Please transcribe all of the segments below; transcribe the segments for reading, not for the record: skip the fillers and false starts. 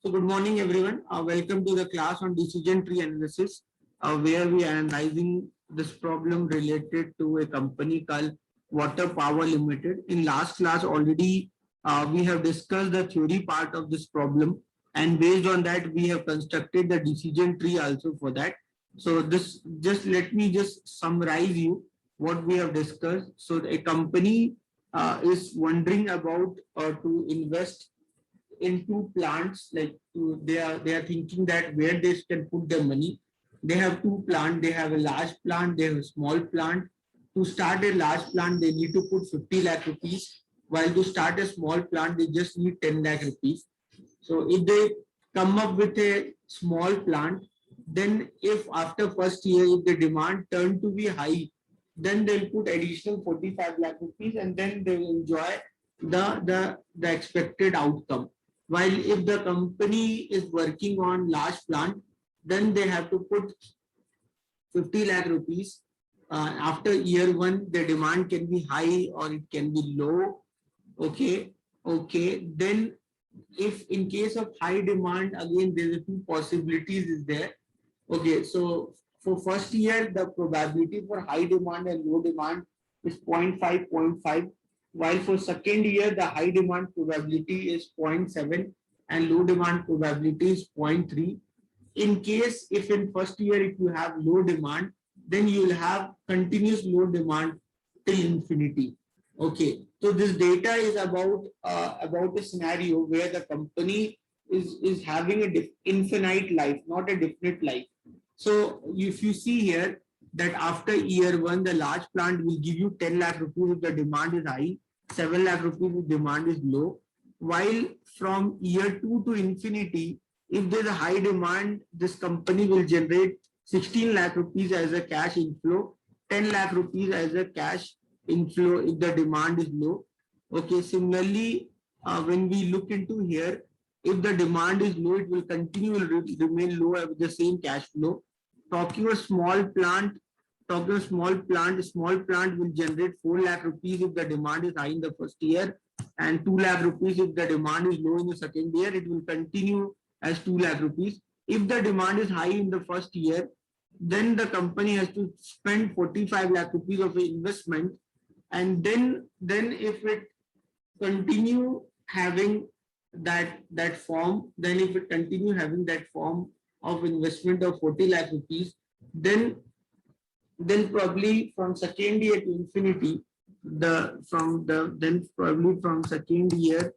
So good morning, everyone. Welcome to the class on decision tree analysis, where we are analyzing this problem related to a company called Water Power Limited. In last class already, we have discussed the theory part of this problem, and based on that, we have constructed the decision tree also for that. So this just let me just summarize you what we have discussed. So a company is wondering about to invest into plants like they are thinking that where they can put their money. They have two plants. They have a large plant, they have a small plant. To start a large plant they need to put 50 lakh rupees, while to start a small plant they just need 10 lakh rupees. So if they come up with a small plant, then if after first year if the demand turn to be high, then they'll put additional 45 lakh rupees and then they will enjoy the expected outcome. While if the company is working on large plant, then they have to put 50 lakh rupees. After year one, the demand can be high or it can be low. Okay. Then if in case of high demand, again, there are two possibilities is there. Okay, so for first year, the probability for high demand and low demand is 0.5, 0.5. While for second year, the high demand probability is 0.7 and low demand probability is 0.3. In case if in first year, if you have low demand, then you will have continuous low demand till infinity. Okay, so this data is about a scenario where the company is having a infinite life, not a definite life. So if you see here that after year one, the large plant will give you 10 lakh rupees if the demand is high, 7 lakh rupees if demand is low. While from year two to infinity, if there's a high demand, this company will generate 16 lakh rupees as a cash inflow, 10 lakh rupees as a cash inflow if the demand is low. Okay, similarly, when we look into here, if the demand is low, it will continue to remain low with the same cash flow. Talking a small plant, small plant will generate 4 lakh rupees if the demand is high in the first year and 2 lakh rupees if the demand is low in the second year. It will continue as 2 lakh rupees. If the demand is high in the first year, then the company has to spend 45 lakh rupees of investment, and then if it continue having that form, then if it continue having that form of investment of 40 lakh rupees, then probably from second year to infinity, then probably from second year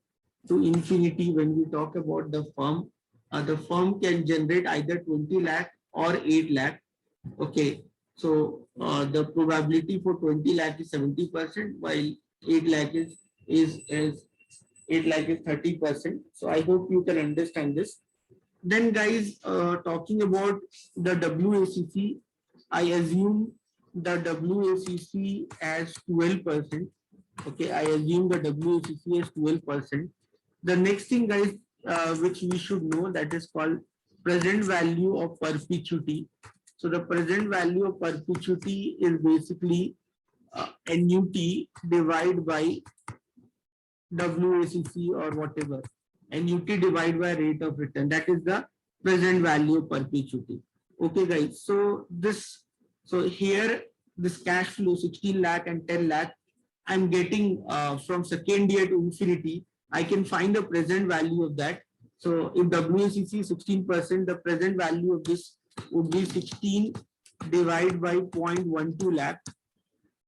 to infinity, when we talk about the firm can generate either 20 lakh or 8 lakh. Okay, so the probability for 20 lakh is 70%, while 8 lakh is 8 lakh is 30%. So I hope you can understand this. Then guys, talking about the WACC, I assume the WACC as 12%. Okay, I assume the WACC as 12%. The next thing guys, which we should know, that is called present value of perpetuity. So the present value of perpetuity is basically NUT divided by WACC or whatever. NUT divided by rate of return. That is the present value of perpetuity. Okay, guys. So here this cash flow 16 lakh and 10 lakh, I'm getting from second year to infinity. I can find the present value of that. So if WACC is 16%, the present value of this would be 16 divided by 0.12 lakh,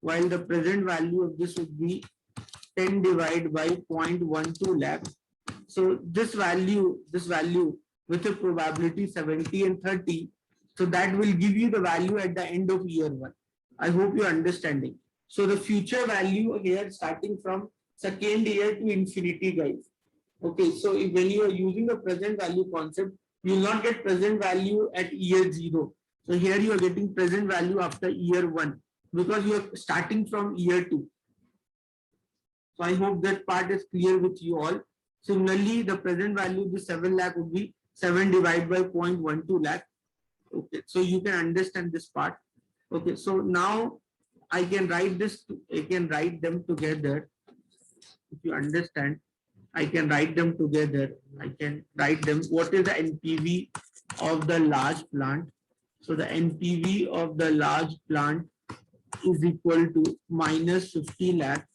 while the present value of this would be 10 divided by 0.12 lakh. So this value with a probability 70 and 30, so that will give you the value at the end of year one. I hope you're understanding. So the future value here starting from second year to infinity, guys. Okay, so when you are using the present value concept, you will not get present value at year 0. So here you are getting present value after year 1 because you are starting from year 2. So I hope that part is clear with you all. Similarly, the present value of the 7 lakh would be 7 divided by 0.12 lakh. Okay, so you can understand this part. Okay, so now I can write them together. If you understand, I can write them together. I can write them. What is the NPV of the large plant? So the NPV of the large plant is equal to minus 50 lakh.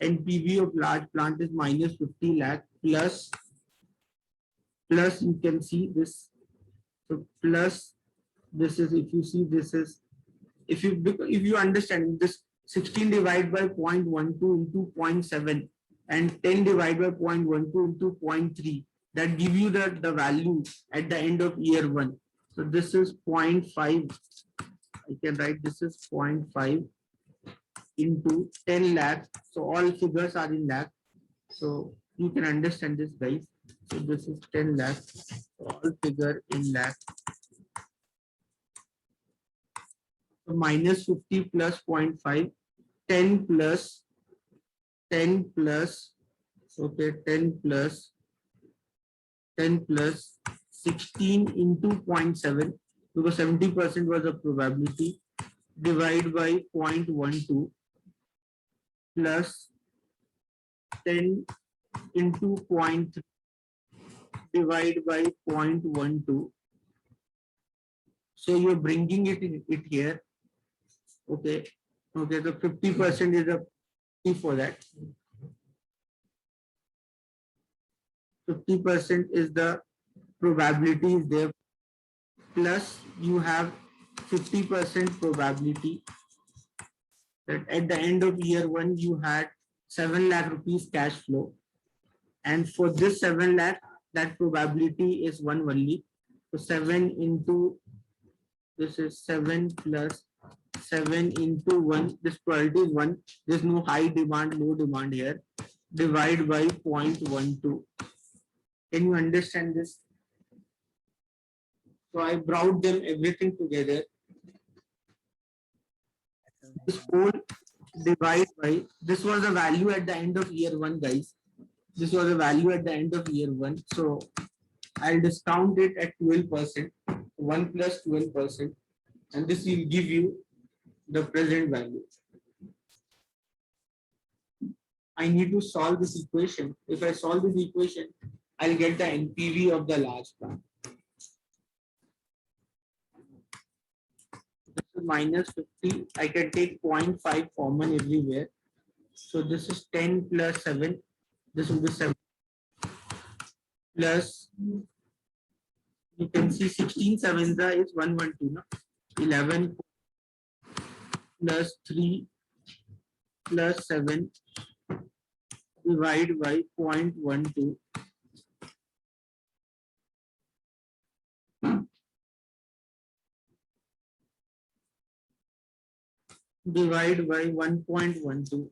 NPV of large plant is minus 50 lakh plus you can see this. So plus this is, if you see, this is, if you understand this, 16 divided by 0.12 into zero point 0.7 and 10 divided by 0.12 into 0.3, that give you the value at the end of year 1. So this is 0.5. I can write this is 0.5 into 10 lakh. So all figures are in lakh. So you can understand this, guys. So this is 10 lakh. So all figure in lakh. So minus 50 plus 0.5, 10 plus, okay, 10 plus 16 into 0.7, because 70% was a probability, divide by 0.12 plus 10 into 0.3 divide by 0.12. So you're bringing it here. Okay. Okay. So 50% is a P for that. 50% is the probability is there. Plus you have 50% probability that at the end of year 1 you had 7 lakh rupees cash flow, and for this 7 lakh that probability is 1 only. So 7 into, this is 7 plus 7 into 1, this probability is 1. There's no high demand, low demand here. Divide by 0.12. Can you understand this? So I brought them everything together. This whole divide by, this was the value at the end of year 1, guys. This was the value at the end of year 1. So I'll discount it at 12%, 1 plus 12%, and this will give you the present value. I need to solve this equation. If I solve this equation, I'll get the NPV of the large plant. Minus 50, I can take 0.5 common everywhere. So this is 10 plus 7. This will be 7 plus, you can see 16 sevens is 112, no? 11 plus 3 plus 7 divide by 0.12. Divide by 1.12.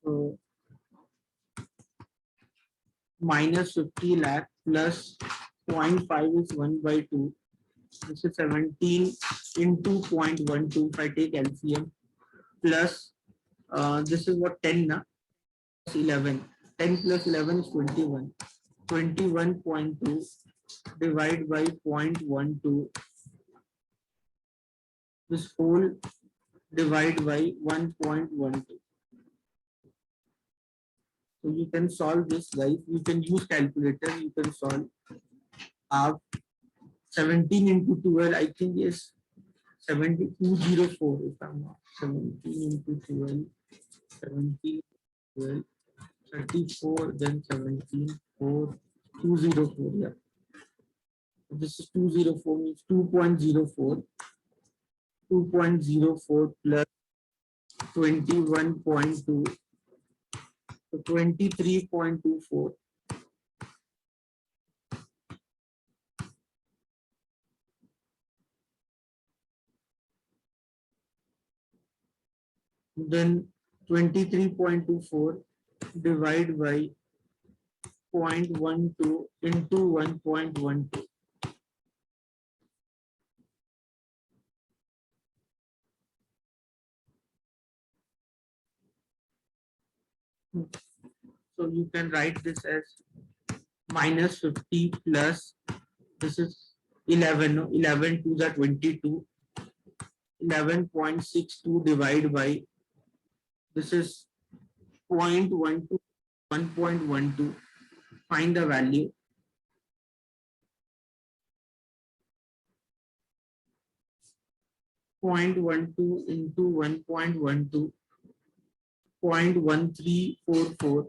So minus 50 lakh plus 0.5 is 1 by 2. This is 17 into 0.12 if I take LCM, plus this is what 10 na? 11. 10 plus 11 is 21. 21.2 divide by 0.12. This whole divide by 1.12. So you can solve this, guys. You can use calculator. You can solve. 17 into 12, I think is 7204. If I'm not 17 into 12, 17, 12, 34, then 17, 4, 204. Yeah. So this is 204 means 2.04. 2.04 plus 21.2. So 23.24. Then 23.24 divide by 0.12 into 1.12. So you can write this as minus 50 plus, this is 11, no? 11 to the 22, 11.62 divided by, this is 0.12, 1.12. Find the value. 0.12 into 1.12, 0.1344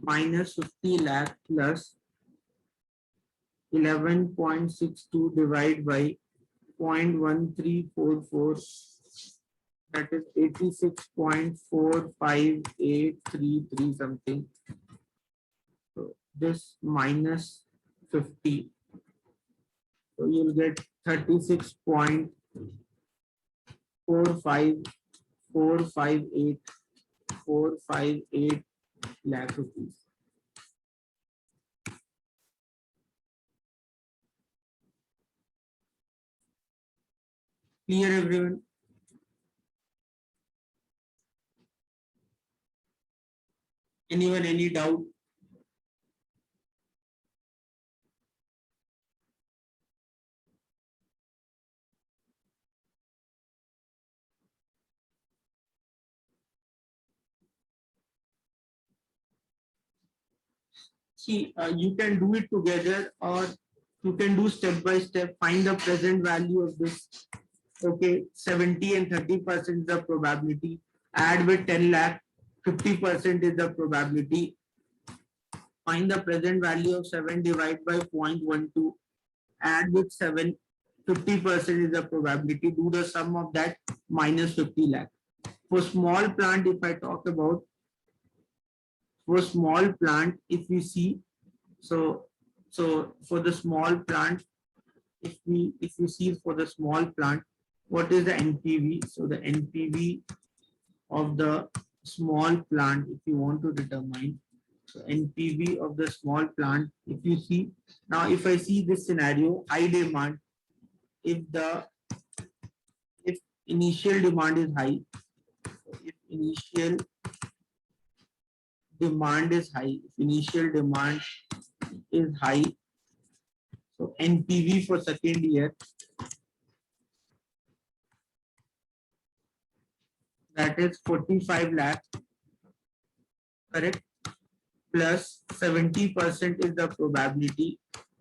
minus 50 lakh plus 11.62 divided by 0.1344, that is 86.45833 something. So this minus 50. So you'll get 36.45458 lakh rupees. Clear, everyone? Anyone, any doubt? See, you can do it together or you can do step by step. Find the present value of this. Okay, 70 and 30% is the probability. Add with 10 lakh, 50% is the probability. Find the present value of 7 divided by 0.12. Add with 7, 50% is the probability. Do the sum of that minus 50 lakh. For small plant, if I talk about, for small plant, if we see, so for the small plant, if we see for the small plant, what is the NPV? So the NPV of the small plant, if you want to determine, so NPV of the small plant, if you see, now if I see this scenario, high demand, if initial demand is high, if initial demand is high, if initial demand is high, so NPV for second year, that is 45 lakh, correct? Plus 70% is the probability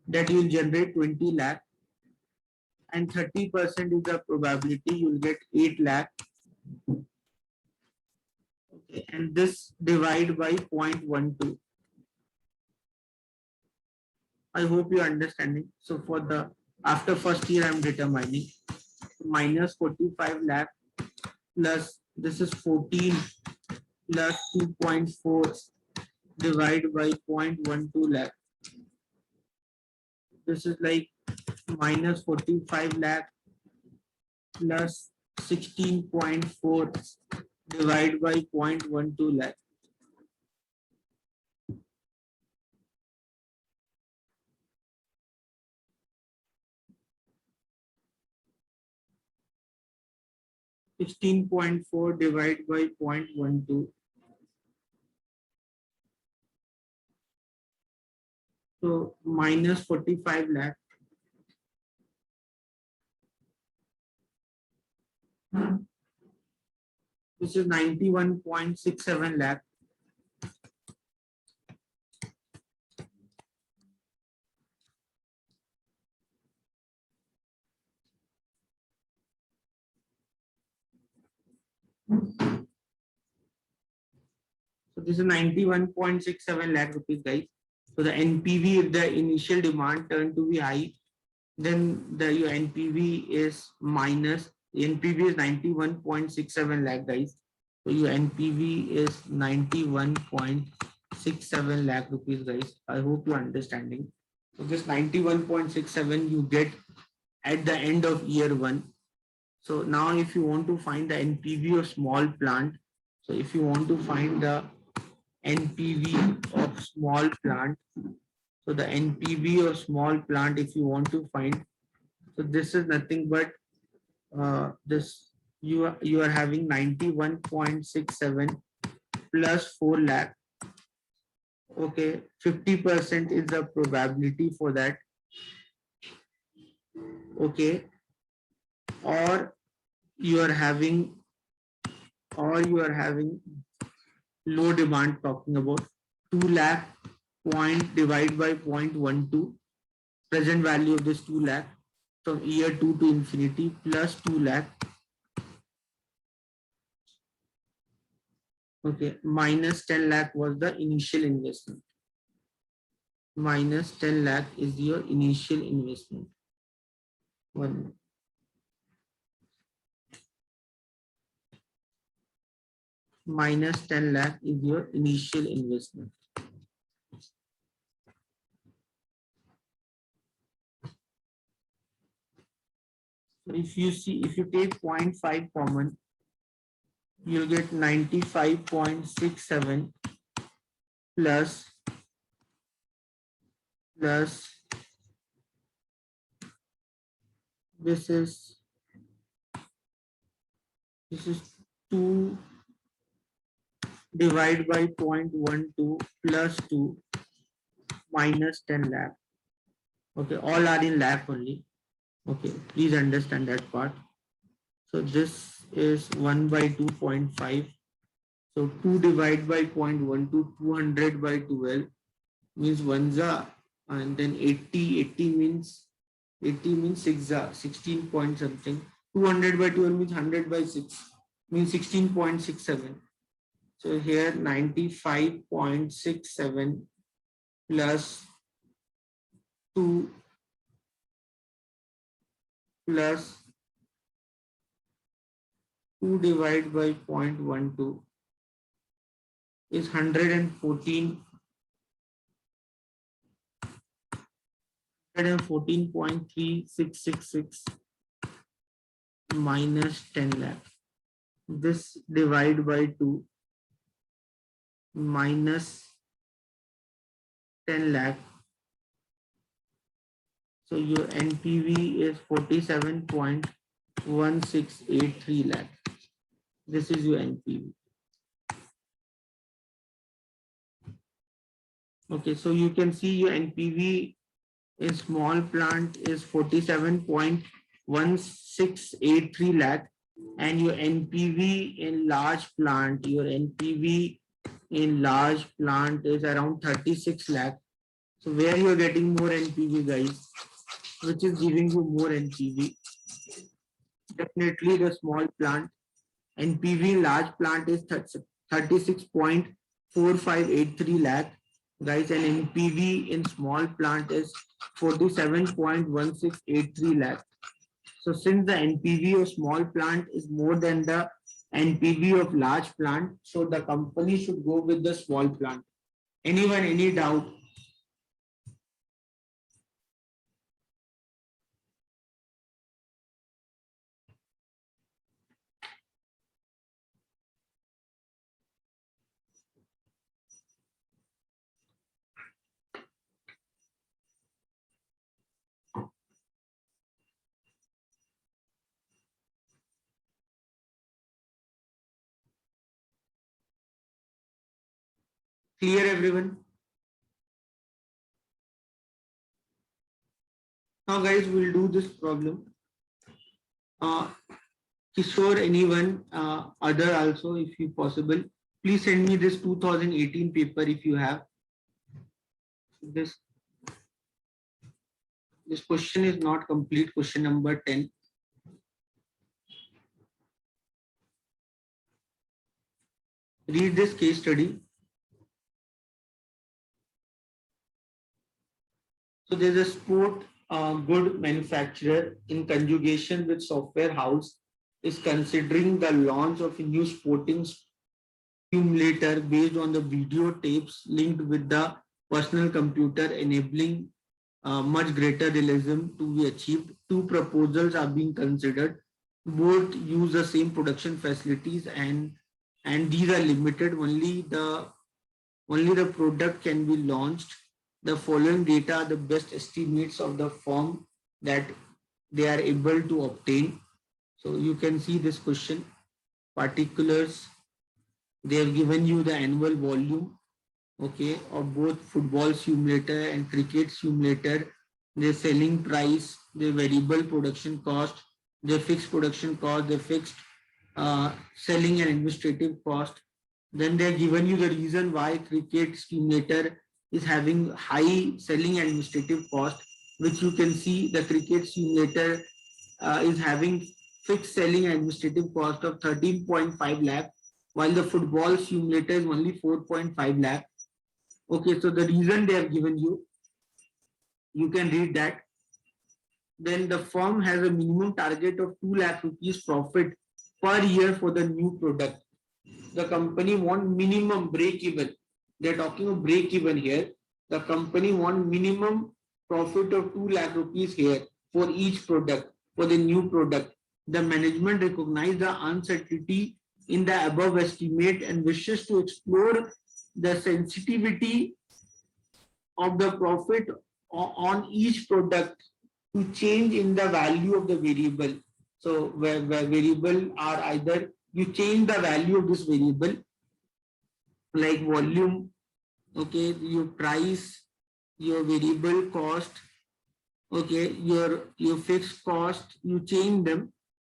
that you will generate 20 lakh, and 30% is the probability you will get 8 lakh. Okay, and this divide by 0.12. I hope you are understanding. So for the after first year, I am determining minus 45 lakh plus this is 14 plus 2.4 divided by 0.12 lakh. This is like minus 45 lakh plus 16.4 divided by 0.12 lakh. $16.4 divided by 0.12. So minus 45 lakh. This is 91.67 lakh. So this is 91.67 lakh rupees, guys. So the NPV, if the initial demand turned to be high, then your NPV is minus. NPV is 91.67 lakh, guys. So your NPV is 91.67 lakh rupees, guys. I hope you're understanding. So this 91.67 you get at the end of year one. So now if you want to find the NPV of small plant, so if you want to find the NPV of small plant, so the NPV of small plant, if you want to find, so this is nothing but this you are having 91.67 plus 4 lakh. Okay, 50% is the probability for that. Okay, or you are having low demand, talking about 2 lakh point divide by 0.12, present value of this 2 lakh from year 2 to infinity, plus 2 lakh, okay, minus 10 lakh was the initial investment. Minus 10 lakh is your initial investment. One. Minus 10 lakh is your initial investment. So if you take 0.5 common, you'll get 95.67 plus this is 2 divide by 0.12 plus 2 minus 10 lakh. Okay, all are in lakh only. Okay, please understand that part. So this is 1 by 2.5. So 2 divided by 0.12, 200 by 12 means 1 za, and then 80 means 6 za, 16 point something. 200 by 12 means 100 by 6 means 16.67. So here 95.67 plus 2 plus 2 divided by 0.12 is 114.3666 minus 10 lakh. This divide by 2 minus 10 lakh. So your NPV is 47.1683 lakh. This is your NPV. Okay, so you can see your NPV in small plant is 47.1683 lakh, and your NPV in large plant, is around 36 lakh. So where you are getting more NPV, guys? Which is giving you more NPV? Definitely the small plant. NPV in large plant is 36.4583 lakh, guys, and NPV in small plant is 47.1683 lakh. So since the NPV of small plant is more than the NPV of large plant, so the company should go with the small plant. Anyone, any doubt? Clear, everyone? Now, guys, we'll do this problem. Kishore, anyone, other also, if you possible, please send me this 2018 paper if you have. This question is not complete, question number 10. Read this case study. So there's a sport good manufacturer in conjugation with software house is considering the launch of a new sporting simulator based on the video tapes linked with the personal computer, enabling much greater realism to be achieved. Two proposals are being considered. Both use the same production facilities, and these are limited. Only the product can be launched. The following data are the best estimates of the firm that they are able to obtain. So you can see this question. Particulars. They have given you the annual volume, okay, of both football simulator and cricket simulator, their selling price, their variable production cost, their fixed production cost, their fixed selling and administrative cost. Then they have given you the reason why cricket simulator is having high selling and administrative cost, which you can see the cricket simulator is having fixed selling and administrative cost of 13.5 lakh, while the football simulator is only 4.5 lakh. Okay, so the reason they have given you can read that. Then the firm has a minimum target of 2 lakh rupees profit per year for the new product. The company want minimum break even. They're talking of break even here. The company want minimum profit of 2 lakh rupees here for each product, for the new product. The management recognize the uncertainty in the above estimate and wishes to explore the sensitivity of the profit on each product to change in the value of the variable. So where variable are either you change the value of this variable like volume, okay, your price, your variable cost, okay, your fixed cost, you change them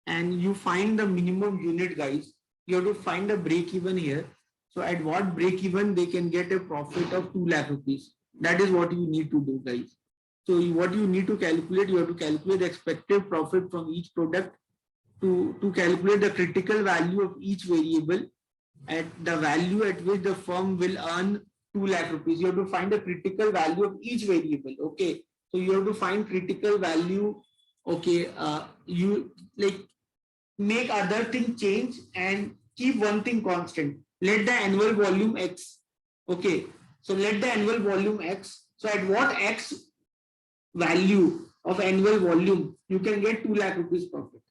and you find the minimum unit, guys. You have to find a break even here. So at what break even they can get a profit of 2 lakh rupees. That is what you need to do, guys. So what you need to calculate, you have to calculate the expected profit from each product to calculate the critical value of each variable at the value at which the firm will earn 2 lakh rupees. You have to find the critical value of each variable. Okay. So you have to find critical value. Okay. You like make other thing change and keep one thing constant. Let the annual volume X. Okay. So let the annual volume X. So at what X value of annual volume, you can get 2 lakh rupees profit.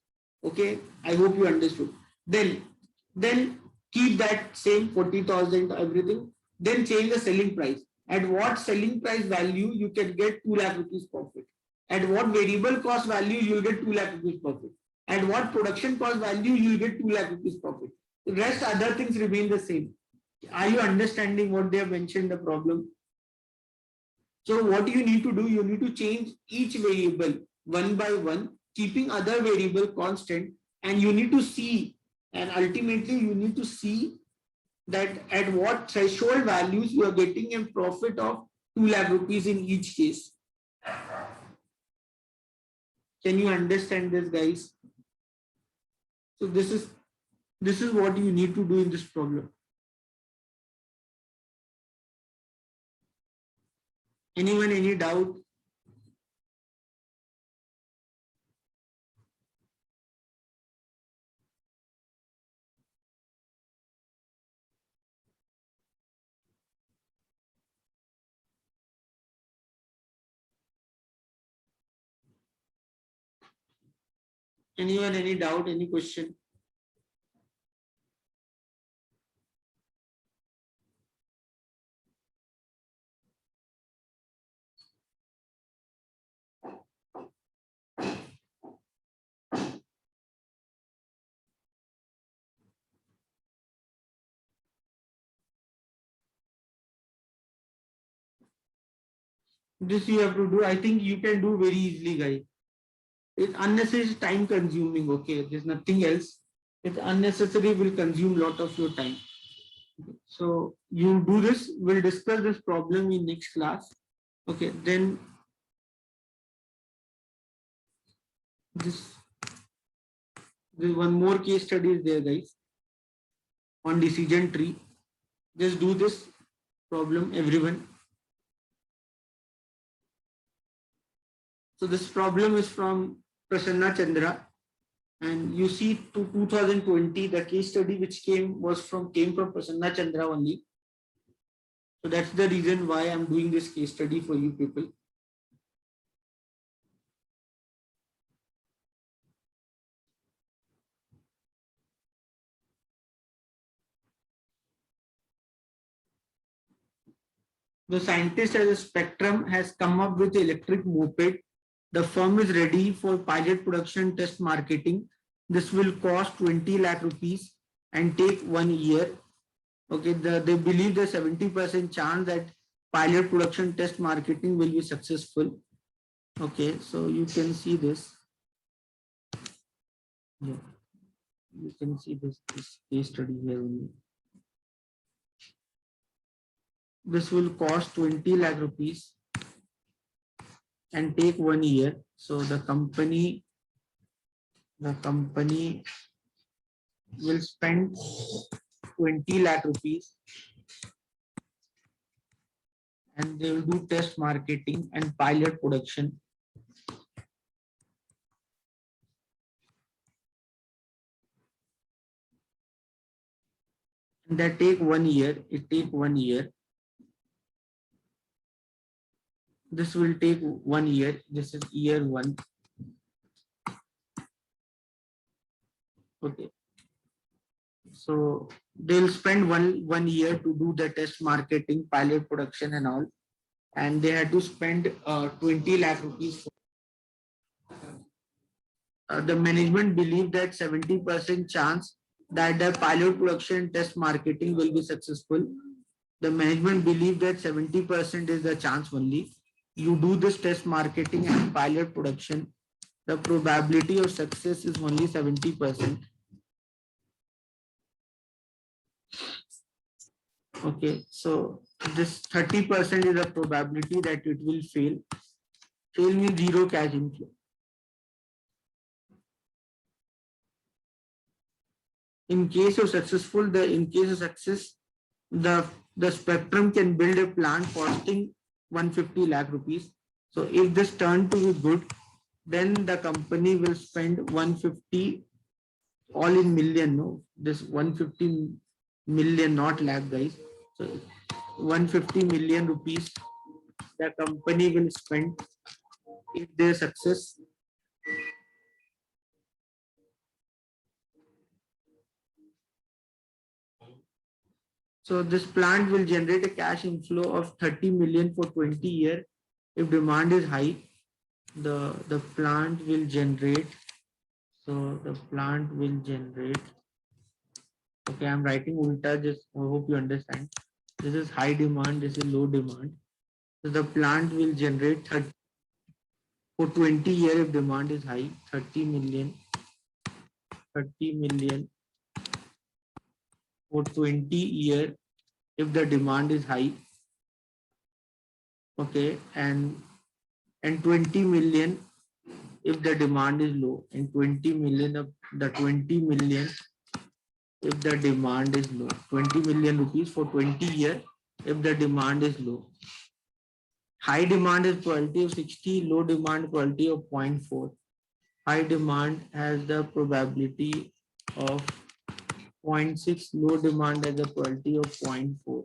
Okay. I hope you understood. Then keep that same 40,000 everything. Then change the selling price. At what selling price value you can get 2 lakh rupees profit. At what variable cost value you will get 2 lakh rupees profit. At what production cost value you will get 2 lakh rupees profit. The rest other things remain the same. Are you understanding what they have mentioned the problem? So what you need to do, you need to change each variable one by one, keeping other variable constant, and you need to see, and ultimately you need to see that at what threshold values you are getting a profit of 2 lakh rupees in each case. Can you understand this, guys? So this is what you need to do in this problem. Anyone, any doubt? Anyone, any doubt, any question? This you have to do. I think you can do very easily, guys. It's unnecessary time consuming. Okay, there's nothing else. It's unnecessary, will consume a lot of your time. So you do this. We'll discuss this problem in next class. Okay, then this one more case study is there, guys, on decision tree. Just do this problem, everyone. So this problem is from Prasanna Chandra, and you see to 2020 the case study which came from Prasanna Chandra only. So that's the reason why I'm doing this case study for you people. The scientist at Spectrum has come up with electric moped. The firm is ready for pilot production test marketing. This will cost 20 lakh rupees and take 1 year. Okay, they believe the 70% chance that pilot production test marketing will be successful. Okay, so you can see this. Yeah. You can see this case study here only. This will cost 20 lakh rupees and take 1 year. So the company will spend 20 lakh rupees and they will do test marketing and pilot production. And that take 1 year. It take 1 year. This will take 1 year. This is year 1. Okay. So they'll spend one year to do the test marketing, pilot production and all. And they had to spend 20 lakh rupees. The management believe that 70% chance that the pilot production test marketing will be successful. The management believe that 70% is the chance only. You do this test marketing and pilot production, the probability of success is only 70%. Okay, so this 30% is the probability that it will fail. Fail means zero cash inflow. In case of success, the Spectrum can build a plant costing 150 lakh rupees. So if this turn to be good, then the company will spend 150 all in million. No, this 150 million, not lakh, guys. So 150 million rupees the company will spend if they success. So this plant will generate a cash inflow of 30 million for 20 years. If demand is high, the plant will generate. So the plant will generate. Okay, I'm writing ulta, just I hope you understand. This is high demand, this is low demand. So the plant will generate 30 for 20 years if demand is high, 30 million for 20 years if the demand is high. Okay, and 20 million if the demand is low, and 20 million of the 20 million if the demand is low. 20 million rupees for 20 years if the demand is low. High demand is probability of 60, low demand probability of 0.4. High demand has the probability of 0.6, low demand has the probability of 0.4.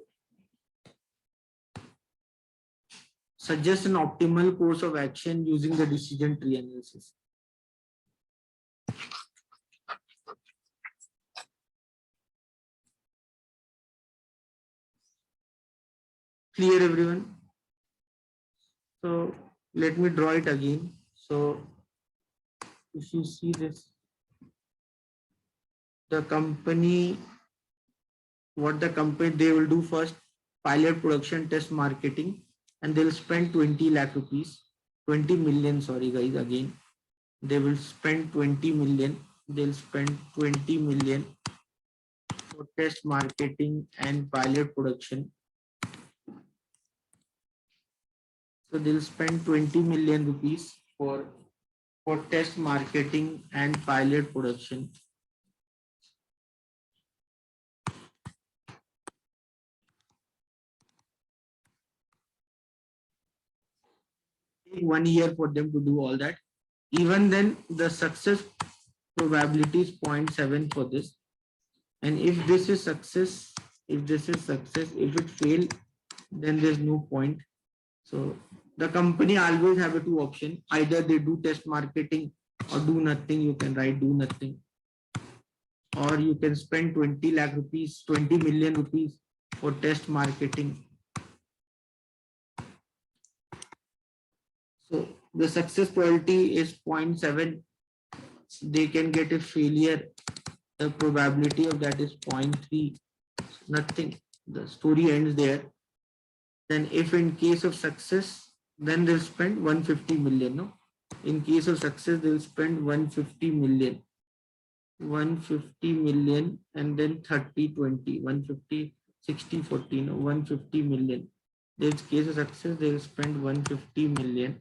Suggest an optimal course of action using the decision tree analysis. Clear, everyone? So let me draw it again. So if you see this, the company, what the company, they will do first pilot production test marketing, and they'll spend 20 lakh rupees, 20 million, sorry guys, again, they will spend 20 million, they'll spend 20 million for test marketing and pilot production. So they'll spend 20 million rupees for test marketing and pilot production. Take 1 year for them to do all that. Even then, the success probability is 0.7 for this. And if this is success, if it fail, then there's no point. So the company always have a two option. Either they do test marketing or do nothing. You can write do nothing. Or you can spend 20 lakh rupees, 20 million rupees for test marketing. So the success probability is 0.7. They can get a failure. The probability of that is 0.3. Nothing. The story ends there. Then if in case of success, then they'll spend 150 million. No, in case of success, they'll spend 150 million. 150 million, and then 30 20, 150 60 40, no, 150 million. There's case of success, they will spend 150 million.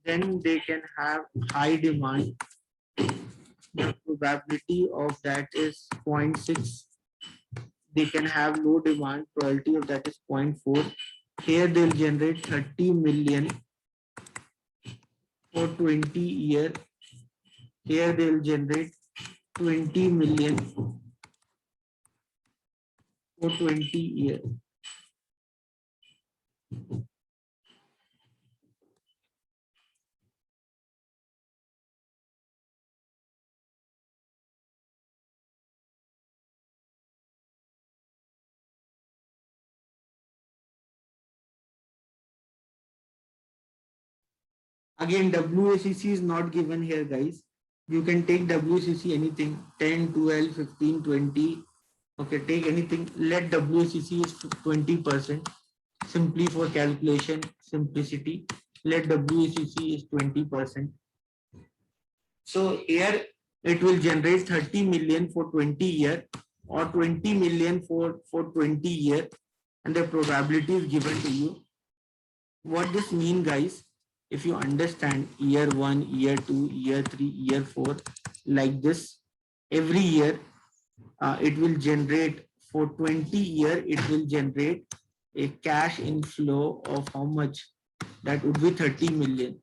Then they can have high demand. The probability of that is 0.6. They can have low demand, probability of that is 0.4. Here they'll generate 30 million for 20 year. Here they'll generate 20 million for 20 years. Again, WACC is not given here, guys. You can take WACC anything, 10, 12, 15, 20. Okay, take anything. Let WACC is 20%. Simply for calculation simplicity, let WACC is 20%. So here it will generate 30 million for 20 year or 20 million for 20 year, and the probability is given to you. What this mean, guys? If you understand year 1, year 2, year 3, year 4, like this, every year it will generate for 20 year, it will generate a cash inflow of how much? That would be 30 million.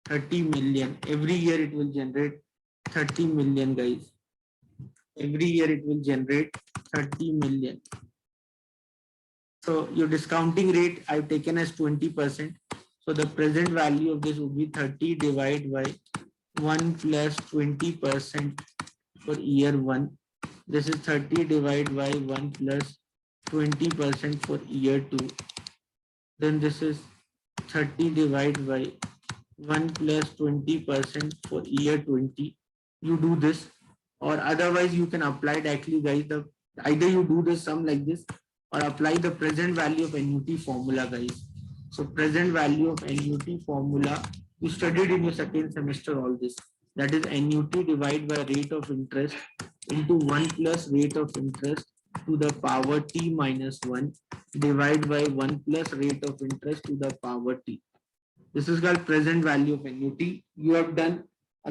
30 million. Every year it will generate 30 million, guys. Every year it will generate 30 million. So your discounting rate I've taken as 20%. So the present value of this would be 30 divided by 1 plus 20% for year 1. This is 30 divided by 1 plus 20% for year 2. Then this is 30 divided by 1 plus 20% for year 20. You do this, or otherwise you can apply directly, guys. Either you do the sum like this or apply the present value of annuity formula, guys. So present value of annuity formula, you studied in your second semester all this. That is annuity divided by rate of interest into 1 plus rate of interest to the power t minus 1 divided by 1 plus rate of interest to the power t. This is called present value of annuity. You have done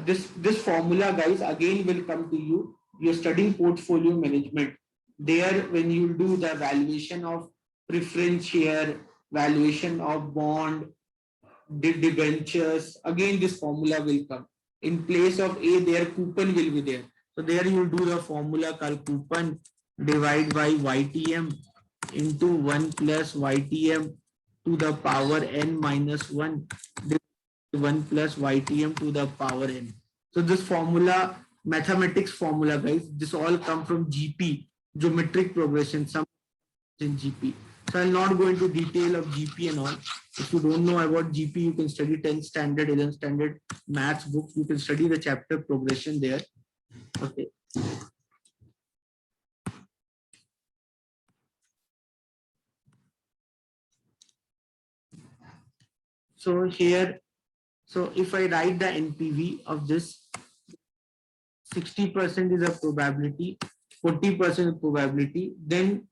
this formula, guys, again will come to you. You're studying portfolio management. There, when you do the valuation of preference share, valuation of bond, debentures, again this formula will come. In place of A, their coupon will be there. So there you do the formula called coupon divided by YTM into 1 plus YTM to the power n minus 1, 1 plus YTM to the power n. So this formula, mathematics formula, guys, this all come from GP, geometric progression, some in GP. So I'll not go into detail of GP and all. If you don't know about GP, you can study 10th standard, 11th standard maths book. You can study the chapter progression there. Okay. So here, so if I write the NPV of this, 60% is a probability, 40% probability, then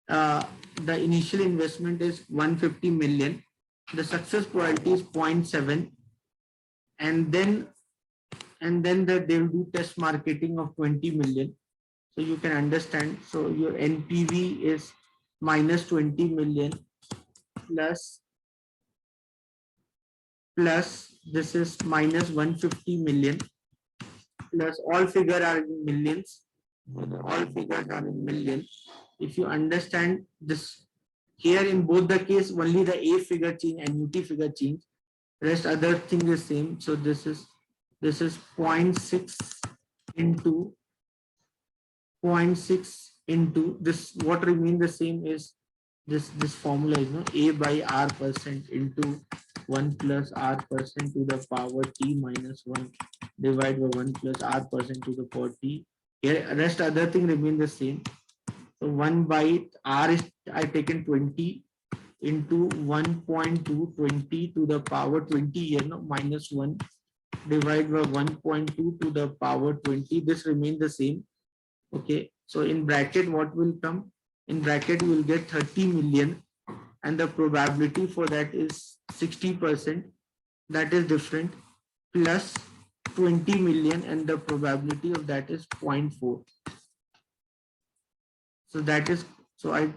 the initial investment is 150 million. The success probability is 0.7, and then they will do test marketing of 20 million. So you can understand. So your NPV is minus 20 million plus this is minus 150 million plus all figures are in millions. All figures are in millions. If you understand this, here in both the case only the A figure change, annuity figure change, rest other thing is same. So this is 0.6 into 0.6 into this, what remain the same is this formula is A by R percent into 1 plus R percent to the power T minus 1 divided by 1 plus R percent to the power T. Here rest other thing remain the same. So 1 by R is I taken 20 into 1.2, 20 to the power 20 here, no, minus 1 divided by 1.2 to the power 20. This remains the same. Okay, so in bracket, what will come? In bracket, you will get 30 million, and the probability for that is 60%. That is different, plus 20 million, and the probability of that is 0.4. So that is, so I,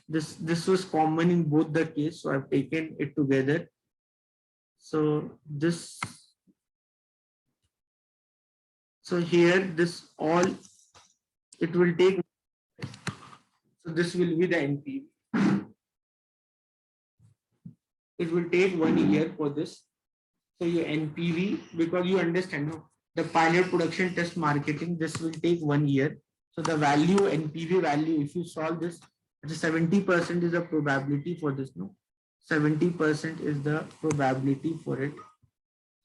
this was common in both the case, so I've taken it together. So this, so here this all, it will take, so this will be the NPV. It will take 1 year for this. So your NPV, because you understand, no, the pilot production test marketing, this will take 1 year. So the value, NPV value, if you solve this, 70% is the probability for this, no? 70% is the probability for it.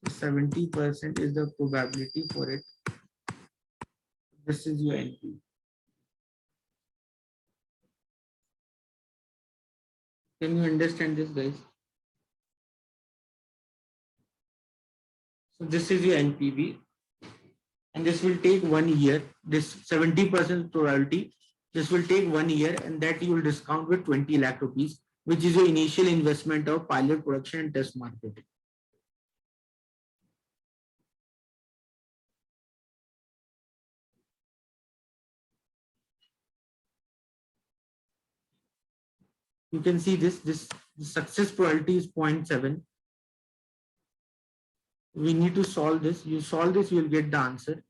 70% is the probability for it. This is your NPV. Can you understand this, guys? So this is your NPV, and this will take 1 year. This 70% probability, this will take 1 year, and that you will discount with 20 lakh rupees, which is your initial investment of pilot production and test marketing. You can see this the success probability is 0.7. We need to solve this. You solve this, you will get the answer.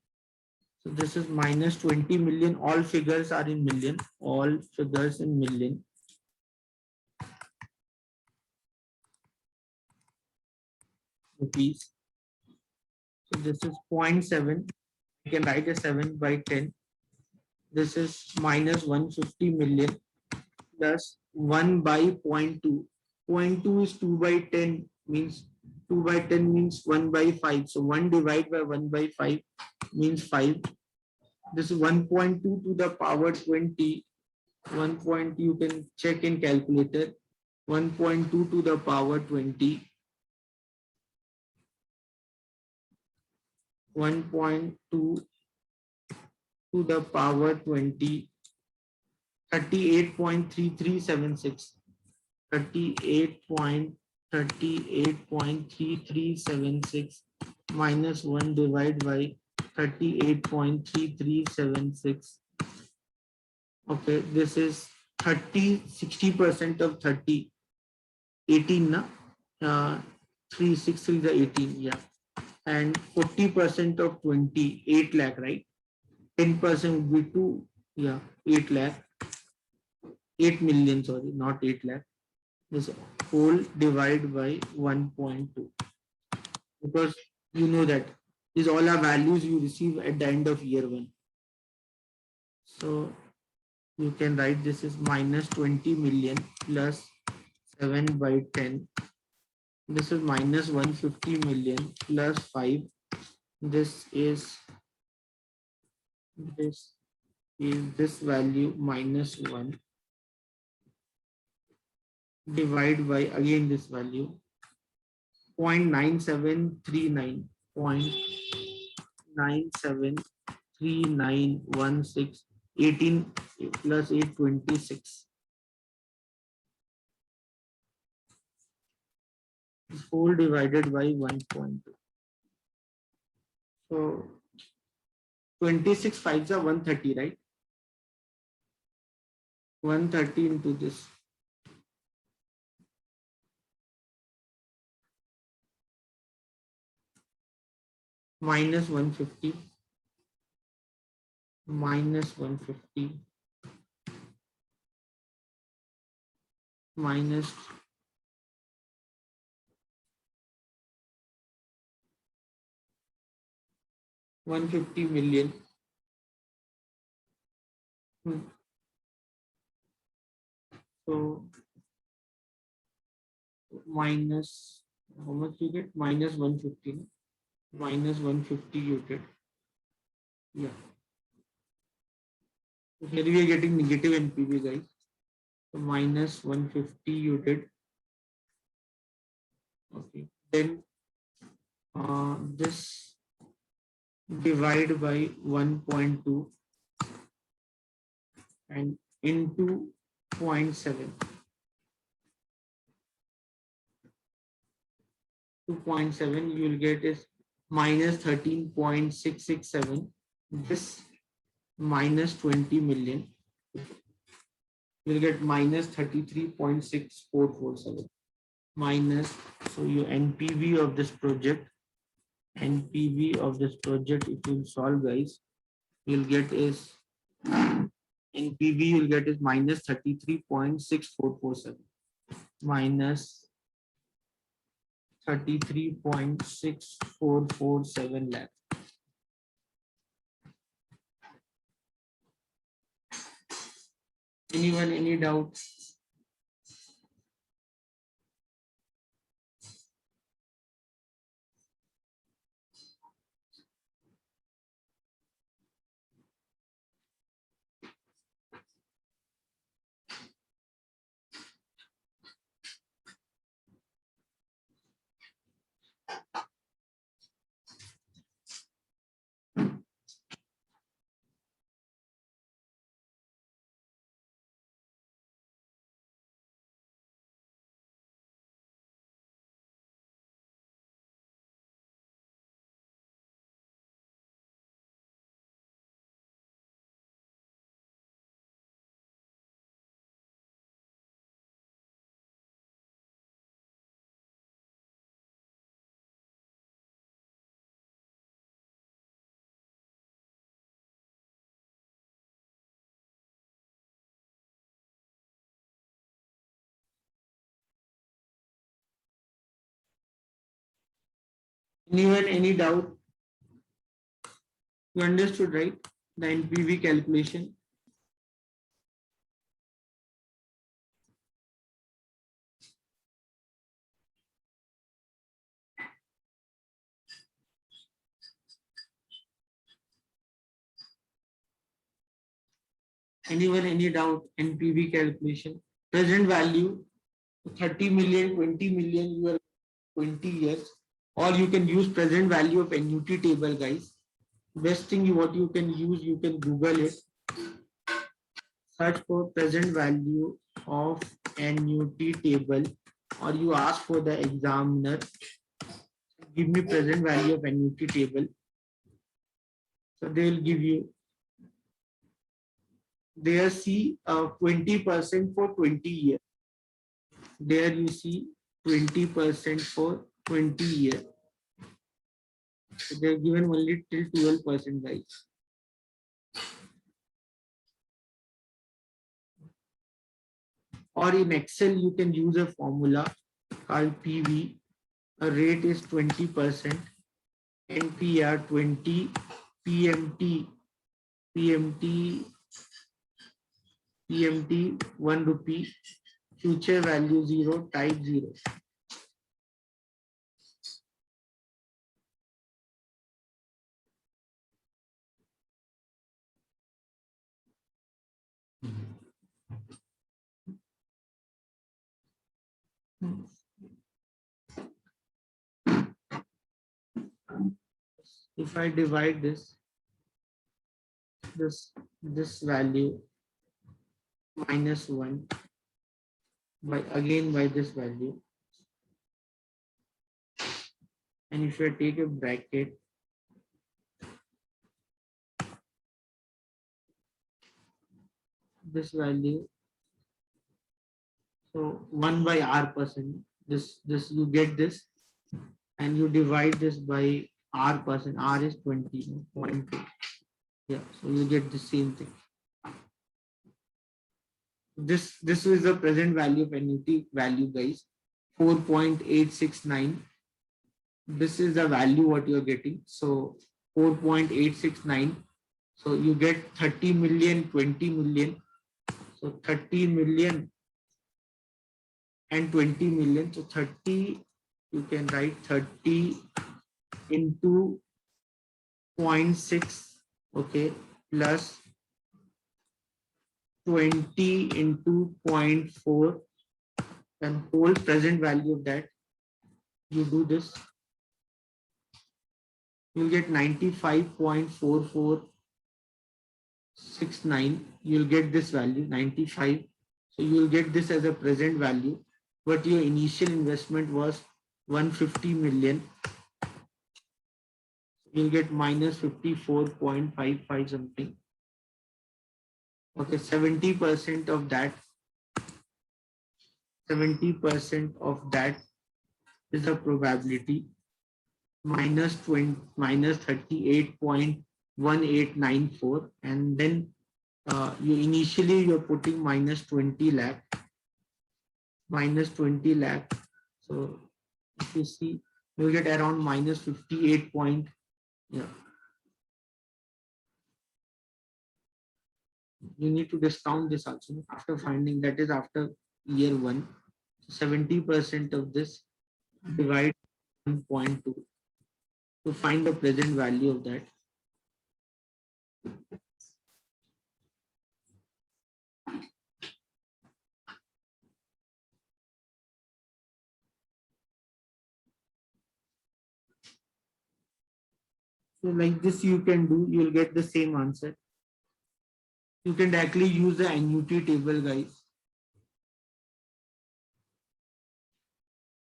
So this is minus 20 million. All figures are in million. All figures in million. Rupees. So this is 0.7. You can write a 7 by 10. This is minus 150 million plus 1 by 0.2. 0.2 is 2 by 10, means 2 by 10 means 1 by 5. So 1 divided by 1 by 5 means 5. This is 1.2 to the power 20. 1 point, you can check in calculator. 1.2 to the power 20. 1.2 to the power 20. 38.3376. 38.3376 minus 1 divided by 38.3376. Okay, this is 60% of 30. 18, na? 3, 6, 3 is 18, yeah. And 40% of 20, 8 lakh, right? 10% would be 2, yeah, 8 lakh. 8 million, sorry, not 8 lakh. This whole divided by 1.2. Because you know that these all are values you receive at the end of year 1. So you can write this is minus 20 million plus 7 by 10. This is minus 150 million plus 5. This is this value minus 1 divided by again this value 0.9739. 0.973916. 18 plus 8, 26. This whole divided by 1.2. So 26 5s are 130, right? 130 into this. Minus 150. Minus 150. Minus 150 million. So minus, how much you get? Minus 150. Minus 150 you get. Yeah. So here we are getting negative NPV, guys. So minus 150 you did. Okay. Then this divide by 1.2 and into 0.7. 2.7 you will get is minus 13.667. This minus 20 million, you will get minus 33.6447 minus. So your NPV of this project, if you solve, guys, you'll get is NPV you'll get is minus 33.6447 minus 33.6447 lakh. Anyone, any doubt? Anyone, any doubt? You understood, right? The NPV calculation. Anyone, any doubt? NPV calculation. Present value 30 million, 20 million, you are 20 years. Or you can use present value of annuity table, guys. Best thing what you can use, you can Google it. Search for present value of annuity table, or you ask for the examiner, give me present value of annuity table. So they will give you. There see 20% for 20 years. There you see 20% for 20 years. So they're given only till 12%, guys. Or in Excel, you can use a formula called PV. A rate is 20%, NPR 20, PMT 1 rupee, future value 0, type 0. If I divide this value minus 1 by this value, and if I take a bracket, this value, so 1 by R%, this you get this, and you divide this by R%, R is 20.2. Yeah, so you get the same thing. This is the present value of annuity value, guys, 4.869. This is the value what you are getting. So 4.869. So you get 30 million, 20 million. So 30 million and 20 million. So 30, you can write 30 into 0.6, okay, plus 20 into 0.4, and whole present value of that. You do this. you'll get 95.4469. You'll get this value 95. So you'll get this as a present value, but your initial investment was 150 million. You'll get minus 54.55 something. Okay, 70% of that, 70% of that is the probability, minus 20, minus 38.1894, and then you initially you're putting minus 20 lakh, minus 20 lakh. So if you see, you get around minus 58 point. Yeah. You need to discount this also after finding, that is after year one. 70% of this divide 1.2 to find the present value of that. So like this you can do, you'll get the same answer. You can directly use the annuity table, guys.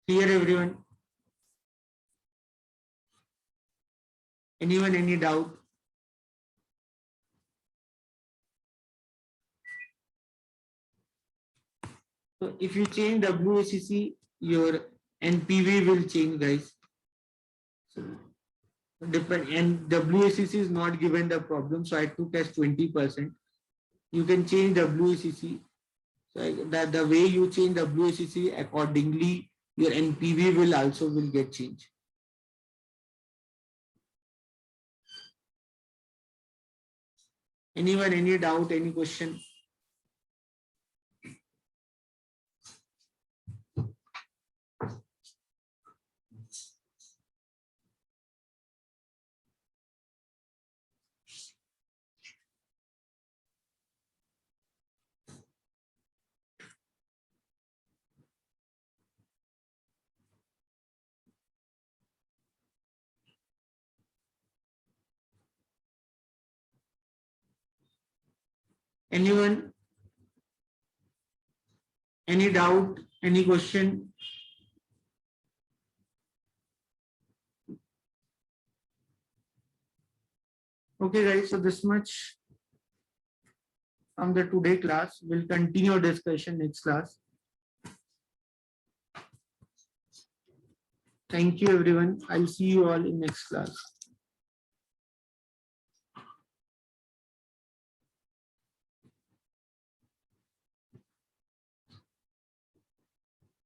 Clear everyone? Anyone, any doubt? So if you change WACC, your NPV will change, guys. So depend, and WACC is not given the problem, so I took as 20%. You can change WACC. So that the way you change WACC, accordingly your NPV will also get changed. Anyone, any doubt, any question? Anyone? Any doubt? Any question? Okay, guys. So this much from the today class. We'll continue discussion next class. Thank you, everyone. I'll see you all in next class.